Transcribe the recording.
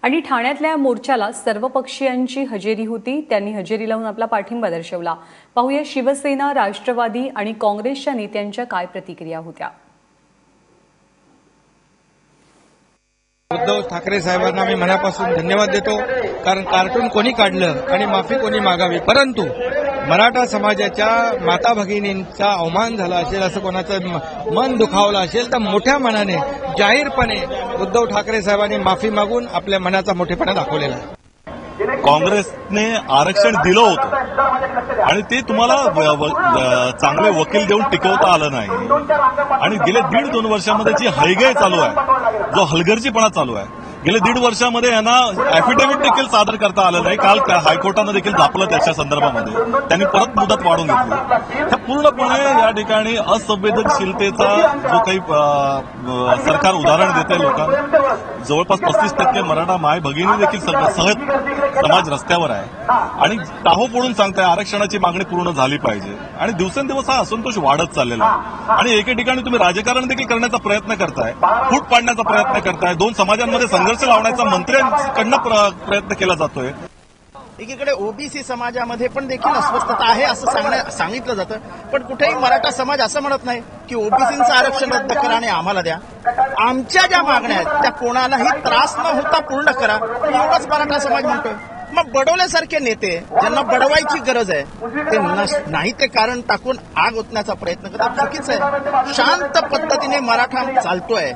आणि ठाण्यातल्या मोर्चाला सर्वपक्षीयांची हजेरी होती। त्यांनी हजेरी लावून आपला पाठिंबा दर्शवला। पाहूया शिवसेना, राष्ट्रवादी आणि काँग्रेसच्या नेत्यांच्या काय प्रतिक्रिया होत्या। उद्धव ठाकरे साहेबांना मी मनापासून धन्यवाद देतो, कारण कार्टून कोणी काढलं आणि माफी कोणी मागावी, परंतु मराठा समाजाच्या माता भगिनींचा अवमान झाला असेल, असं कोणाचं मन दुखावलं असेल तर मोठ्या मनाने जाहीरपणे उद्धव ठाकरे साहेबांनी माफी मागून आपल्या मनाचा मोठेपणा दाखवलेला आहे। काँग्रेसने आरक्षण दिलं होतं आणि ते तुम्हाला चांगले वकील देऊन टिकवता आलं नाही आणि गेले 1.5-2 वर्षामध्ये जी हयगय चालू आहे, जो हलगर्जीपणा चालू आहे, गेले 1.5 वर्षामध्ये यांना अॅफिडेव्हिट देखील सादर करता आलं नाही। काल हायकोर्टानं देखील दापलं त्याच्या संदर्भामध्ये, त्यांनी परत मुदत वाढवून घेतली। हे पूर्णपणे या ठिकाणी असंवेदनशीलतेचा जो काही सरकार उदाहरण देते लोकांना। जवळपास 35% मराठा माय भगिनी देखील सहज समाज रस्त्यावर आहे आणि टाहो फोडून सांगताय आरक्षणाची मागणी पूर्ण झाली पाहिजे आणि दिवसेंदिवस हा असंतोष वाढत चाललेला आहे आणि एके ठिकाणी तुम्ही राजकारण देखील करण्याचा प्रयत्न करताय, फूट पाडण्याचा प्रयत्न करताय, दोन समाजांमध्ये संघर्ष लावण्याचा मंत्र्यांकडनं प्रयत्न केला जातोय। एकीकडे ओबीसी समाजामध्ये पण देखील अस्वस्थता आहे असं सांगितलं जातं, पण कुठेही मराठा समाज असं म्हणत नाही की ओबीसींचं आरक्षण रद्द करा आणि आम्हाला द्या। आमच्या ज्या मागण्या आहेत त्या कोणालाही त्रास न होता पूर्ण करा, एवढंच मराठा समाज म्हणतोय। मग बडवल्यासारखे नेते ज्यांना बडवायची गरज आहे ते नाही ते कारण टाकून आग ओतण्याचा प्रयत्न करतात, चुकीचं आहे। शांत पद्धतीने मराठा चालतोय।